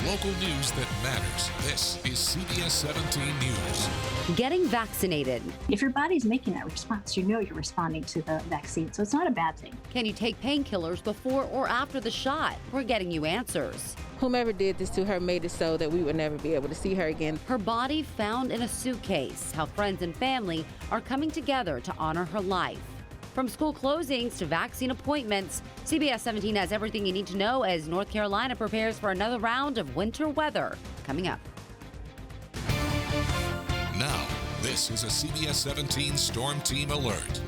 local news that matters. This is CBS 17 News. Getting vaccinated. If your body's making that response, you know you're responding to the vaccine, so it's not a bad thing. Can you take painkillers before or after the shot? We're getting you answers. Whomever did this to her made it so that we would never be able to see her again. Her body found in a suitcase. How friends and family are coming together to honor her life. From school closings to vaccine appointments, CBS 17 has everything you need to know as North Carolina prepares for another round of winter weather coming up. Now, this is a CBS 17 Storm Team Alert.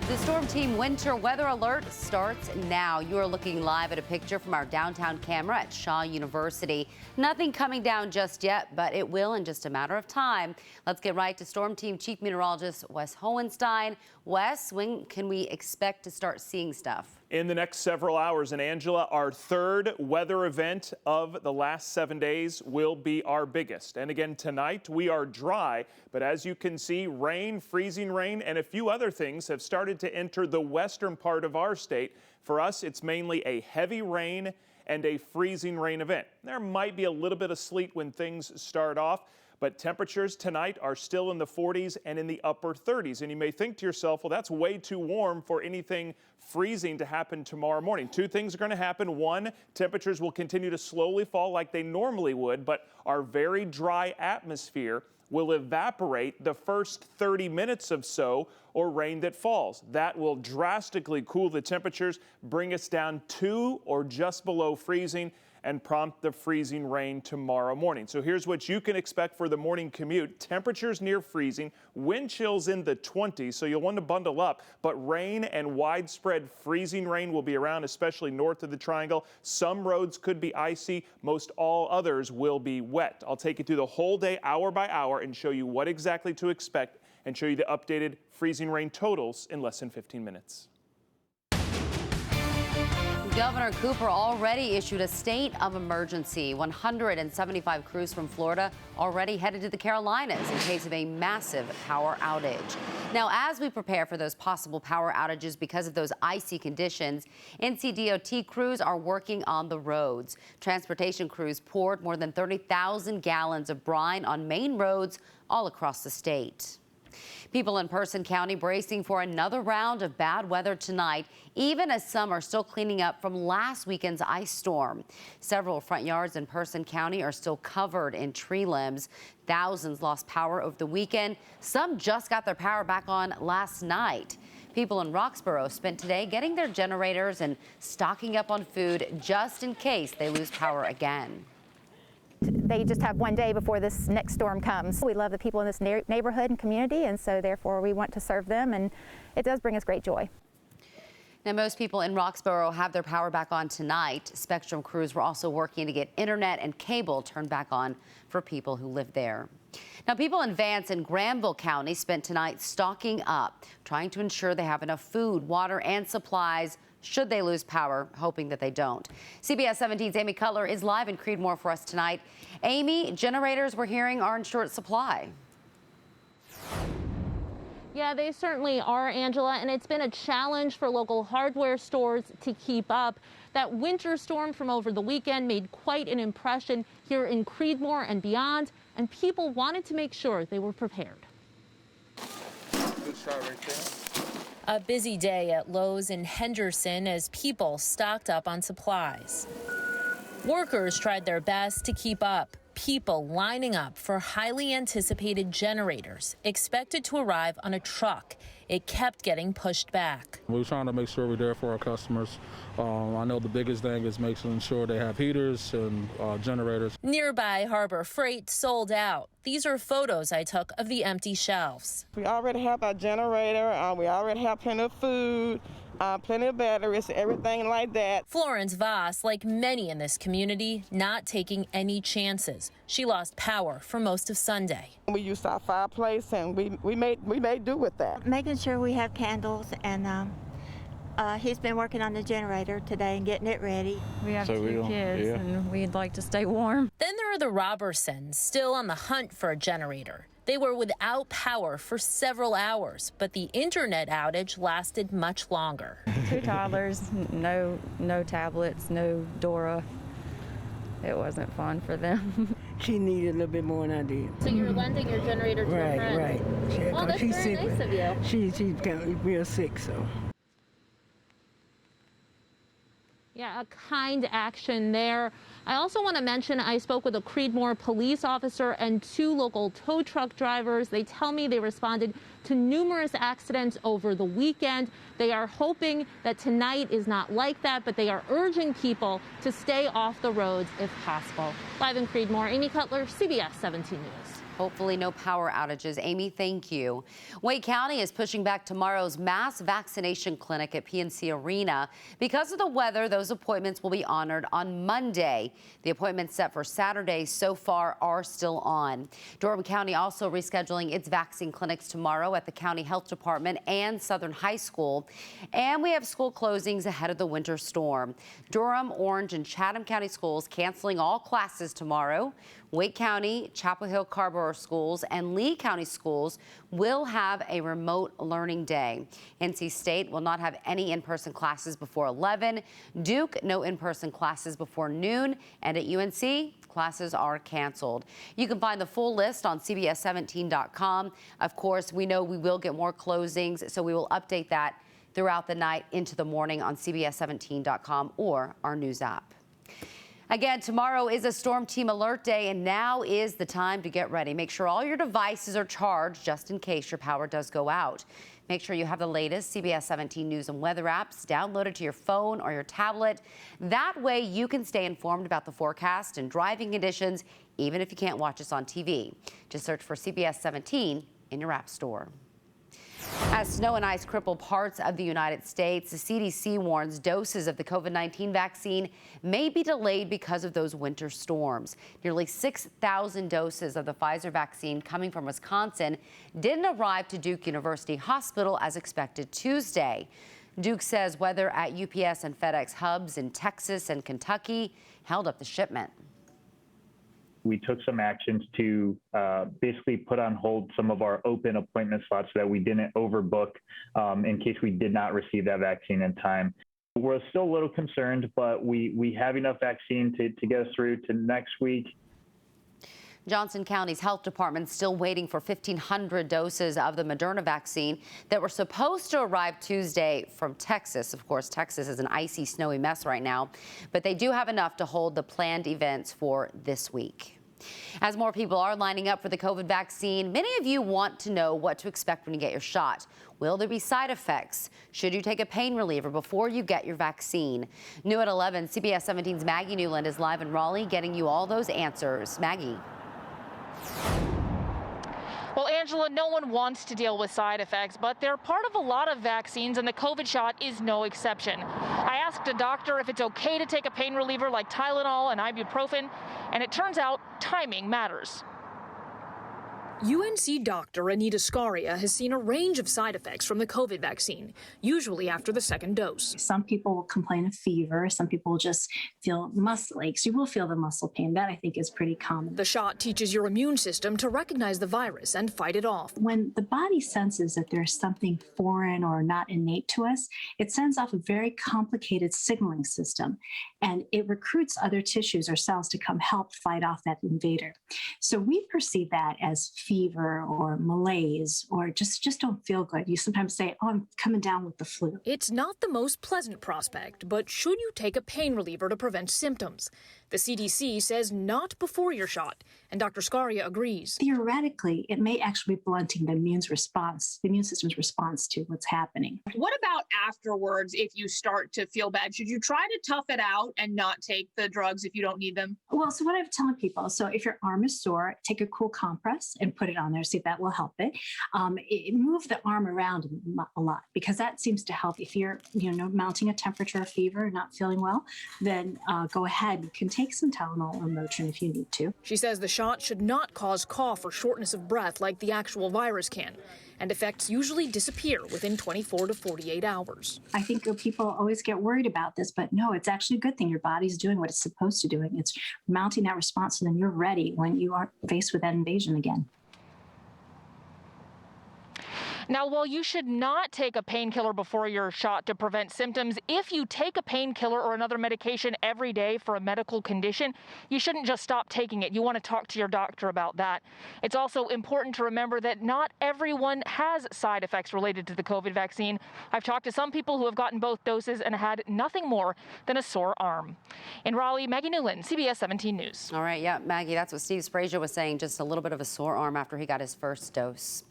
The Storm Team Winter Weather Alert starts now. You are looking live at a picture from our downtown camera at Shaw University. Nothing coming down just yet, but it will in just a matter of time. Let's get right to Storm Team Chief Meteorologist Wes Hohenstein. Wes, when can we expect to start seeing stuff? In the next several hours. And Angela, our third weather event of the last 7 days will be our biggest. And again, tonight we are dry, but as you can see, rain, freezing rain, and a few other things have started to enter the western part of our state. For us, it's mainly a heavy rain and a freezing rain event. There might be a little bit of sleet when things start off, but temperatures tonight are still in the 40s and in the upper 30s. And you may think to yourself, well, that's way too warm for anything freezing to happen tomorrow morning. Two things are going to happen. One, temperatures will continue to slowly fall like they normally would, but our very dry atmosphere will evaporate the first 30 minutes of so or rain that falls. That will drastically cool the temperatures, bring us down to or just below freezing, and prompt the freezing rain tomorrow morning. So here's what you can expect for the morning commute. Temperatures near freezing, wind chills in the 20s, so you'll want to bundle up, but rain and widespread freezing rain will be around, especially north of the Triangle. Some roads could be icy, most all others will be wet. I'll take you through the whole day, hour by hour, and show you what exactly to expect and show you the updated freezing rain totals in less than 15 minutes. Governor Cooper already issued a state of emergency. 175 crews from Florida already headed to the Carolinas in case of a massive power outage. Now, as we prepare for those possible power outages because of those icy conditions, NCDOT crews are working on the roads. Transportation crews poured more than 30,000 gallons of brine on main roads all across the state. People in Person County bracing for another round of bad weather tonight, even as some are still cleaning up from last weekend's ice storm. Several front yards in Person County are still covered in tree limbs. Thousands lost power over the weekend. Some just got their power back on last night. People in Roxborough spent today getting their generators and stocking up on food just in case they lose power again. They just have one day before this next storm comes. We love the people in this neighborhood and community, and so therefore we want to serve them, and it does bring us great joy. Now, most people in Roxborough have their power back on tonight. Spectrum crews were also working to get internet and cable turned back on for people who live there. Now, people in Vance and Granville County spent tonight stocking up, trying to ensure they have enough food, water, and supplies should they lose power, hoping that they don't. CBS 17's Amy Cutler is live in Creedmoor for us tonight. Amy, generators we're hearing are in short supply. Yeah, they certainly are, Angela, and it's been a challenge for local hardware stores to keep up. That winter storm from over the weekend made quite an impression here in Creedmoor and beyond, and people wanted to make sure they were prepared. Good shot right there. A busy day at Lowe's in Henderson as people stocked up on supplies. Workers tried their best to keep up. People lining up for highly anticipated generators expected to arrive on a truck. It kept getting pushed back. We're trying to make sure we're there for our customers. I know the biggest thing is making sure they have heaters and generators. Nearby Harbor Freight sold out. These are photos I took of the empty shelves. We already have our generator. We already have plenty of food, plenty of batteries, everything like that. Florence Voss, like many in this community, not taking any chances. She lost power for most of Sunday. We used our fireplace, and we made do with that. Making sure we have candles, and he's been working on the generator today and getting it ready. We have two kids, and we'd like to stay warm. Then there are the Robertsons, still on the hunt for a generator. They were without power for several hours, but the internet outage lasted much longer. 2 toddlers, no tablets, no Dora. it wasn't fun for them. She needed a little bit more than I did. So you're lending your generator to a friend? Right. Well, that's she's very sick. nice of you. She's kind of real sick, so. Yeah, a kind action there. I also want to mention I spoke with a Creedmoor police officer and 2 local tow truck drivers. They tell me they responded to numerous accidents over the weekend. They are hoping that tonight is not like that, but they are urging people to stay off the roads if possible. Live in Creedmoor, Amy Cutler, CBS 17 News. Hopefully no power outages. Amy, thank you. Wake County is pushing back tomorrow's mass vaccination clinic at PNC Arena. Because of the weather, those appointments will be honored on Monday. The appointments set for Saturday so far are still on. Durham County also rescheduling its vaccine clinics tomorrow at the County Health Department and Southern High School. And we have school closings ahead of the winter storm. Durham, Orange, and Chatham County schools canceling all classes tomorrow. Wake County, Chapel Hill, Carrboro schools, and Lee County schools will have a remote learning day. NC State will not have any in-person classes before 11. Duke, no in-person classes before noon. And at UNC, classes are canceled. You can find the full list on CBS17.com. Of course, we know we will get more closings, so we will update that throughout the night into the morning on CBS17.com or our news app. Again, tomorrow is a Storm Team Alert Day, and now is the time to get ready. Make sure all your devices are charged just in case your power does go out. Make sure you have the latest CBS 17 News and weather apps downloaded to your phone or your tablet. That way you can stay informed about the forecast and driving conditions, even if you can't watch us on TV. Just search for CBS 17 in your app store. As snow and ice cripple parts of the United States, the CDC warns doses of the COVID-19 vaccine may be delayed because of those winter storms. Nearly 6,000 doses of the Pfizer vaccine coming from Wisconsin didn't arrive to Duke University Hospital as expected Tuesday. Duke says weather at UPS and FedEx hubs in Texas and Kentucky held up the shipment. We took some actions to basically put on hold some of our open appointment slots so that we didn't overbook in case we did not receive that vaccine in time. We're still a little concerned, but we have enough vaccine to get us through to next week. Johnson County's health department still waiting for 1,500 doses of the Moderna vaccine that were supposed to arrive Tuesday from Texas. Of course, Texas is an icy, snowy mess right now, but they do have enough to hold the planned events for this week. As more people are lining up for the COVID vaccine, many of you want to know what to expect when you get your shot. Will there be side effects? Should you take a pain reliever before you get your vaccine? New at 11, CBS 17's Maggie Newland is live in Raleigh getting you all those answers. Maggie. Well, Angela, no one wants to deal with side effects, but they're part of a lot of vaccines, and the COVID shot is no exception. I asked a doctor if it's okay to take a pain reliever like Tylenol and ibuprofen, and it turns out timing matters. UNC doctor Anita Scaria has seen a range of side effects from the COVID vaccine, usually after the second dose. Some people will complain of fever. Some people will just feel muscle aches. You will feel the muscle pain. That, I think, is pretty common. The shot teaches your immune system to recognize the virus and fight it off. When the body senses that there's something foreign or not innate to us, it sends off a very complicated signaling system, and it recruits other tissues or cells to come help fight off that invader. So we perceive that as fever or malaise or just don't feel good. You sometimes say, oh, I'm coming down with the flu. It's not the most pleasant prospect, but should you take a pain reliever to prevent symptoms? The CDC says not before your shot, and Dr. Scaria agrees. Theoretically, it may actually be blunting the immune system's response to what's happening. What about afterwards if you start to feel bad? Should you try to tough it out and not take the drugs if you don't need them? Well, so what I've telling people, so if your arm is sore, take a cool compress and put it on there, see if that will help it. Move the arm around a lot because that seems to help. If you're mounting a temperature or fever, not feeling well, then go ahead. You can take some Tylenol or Motrin if you need to. She says the shot should not cause cough or shortness of breath like the actual virus can, and effects usually disappear within 24 to 48 hours. I think people always get worried about this, but no, it's actually a good thing. Your body's doing what it's supposed to do. It's mounting that response, and then you're ready when you are faced with that invasion again. Now, while you should not take a painkiller before your shot to prevent symptoms, if you take a painkiller or another medication every day for a medical condition, you shouldn't just stop taking it. You want to talk to your doctor about that. It's also important to remember that not everyone has side effects related to the COVID vaccine. I've talked to some people who have gotten both doses and had nothing more than a sore arm. In Raleigh, Maggie Newland, CBS 17 News. All right, yeah, Maggie, that's what Steve Sprazier was saying, just a little bit of a sore arm after he got his first dose.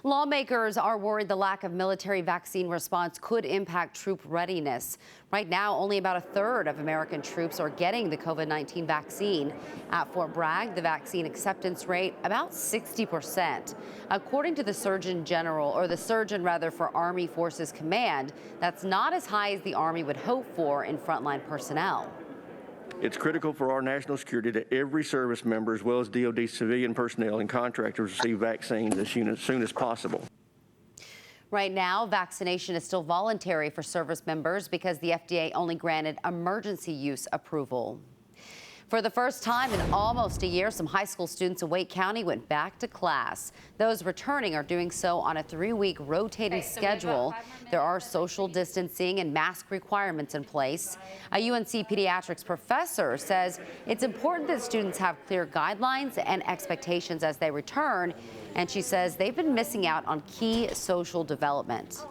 Lawmakers are worried the lack of military vaccine response could impact troop readiness. Right now, only about a third of American troops are getting the COVID-19 vaccine. At Fort Bragg, the vaccine acceptance rate about 60%. According to the Surgeon for Army Forces Command, that's not as high as the Army would hope for in frontline personnel. It's critical for our national security that every service member, as well as DoD civilian personnel and contractors, receive vaccines as soon as possible. Right now, vaccination is still voluntary for service members because the FDA only granted emergency use approval. For the first time in almost a year, some high school students in Wake County went back to class. Those returning are doing so on a 3-week rotating schedule. There are social distancing and mask requirements in place. A UNC pediatrics professor says it's important that students have clear guidelines and expectations as they return, and she says they've been missing out on key social development.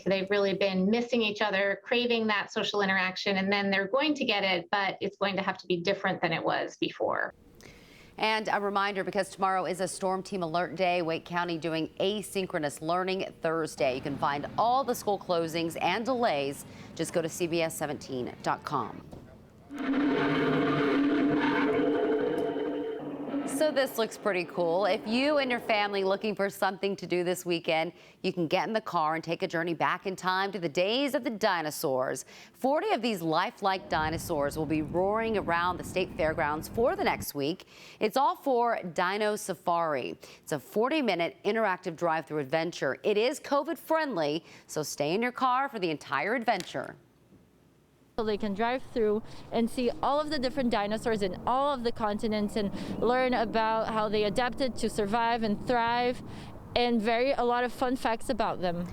They've really been missing each other, craving that social interaction, and then they're going to get it, but it's going to have to be different than it was before. And a reminder, because tomorrow is a Storm Team Alert Day, Wake County doing asynchronous learning Thursday. You can find all the school closings and delays. Just go to CBS17.com. So this looks pretty cool. If you and your family looking for something to do this weekend, you can get in the car and take a journey back in time to the days of the dinosaurs. 40 of these lifelike dinosaurs will be roaring around the state fairgrounds for the next week. It's all for Dino Safari. It's a 40-minute interactive drive-through adventure. It is COVID friendly, so stay in your car for the entire adventure. So they can drive through and see all of the different dinosaurs in all of the continents and learn about how they adapted to survive and thrive, and a lot of fun facts about them.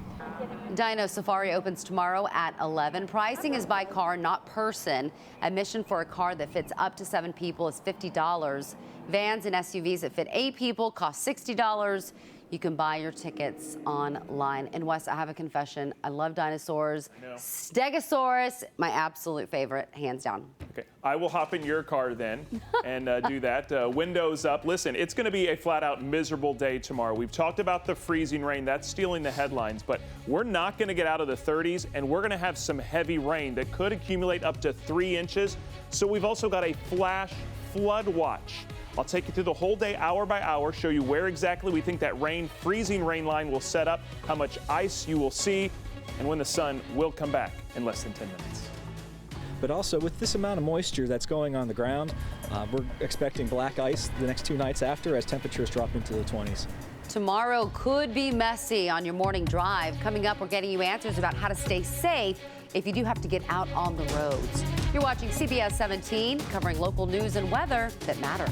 Dino Safari opens tomorrow at 11. Pricing is by car, not person. Admission for a car that fits up to 7 people is $50. Vans and SUVs that fit 8 people cost $60. You can buy your tickets online. And Wes, I have a confession. I love dinosaurs. Stegosaurus, my absolute favorite, hands down. Okay, I will hop in your car then and do that. Windows up. Listen, it's going to be a flat-out miserable day tomorrow. We've talked about the freezing rain. That's stealing the headlines, but we're not going to get out of the 30s, and we're going to have some heavy rain that could accumulate up to 3 inches. So we've also got a flash flood watch. I'll take you through the whole day, hour by hour, show you where exactly we think that freezing rain line will set up, how much ice you will see, and when the sun will come back in less than 10 minutes. But also, with this amount of moisture that's going on the ground, we're expecting black ice the next 2 nights after as temperatures drop into the 20s. Tomorrow could be messy on your morning drive. Coming up, we're getting you answers about how to stay safe if you do have to get out on the roads. You're watching CBS 17, covering local news and weather that matters.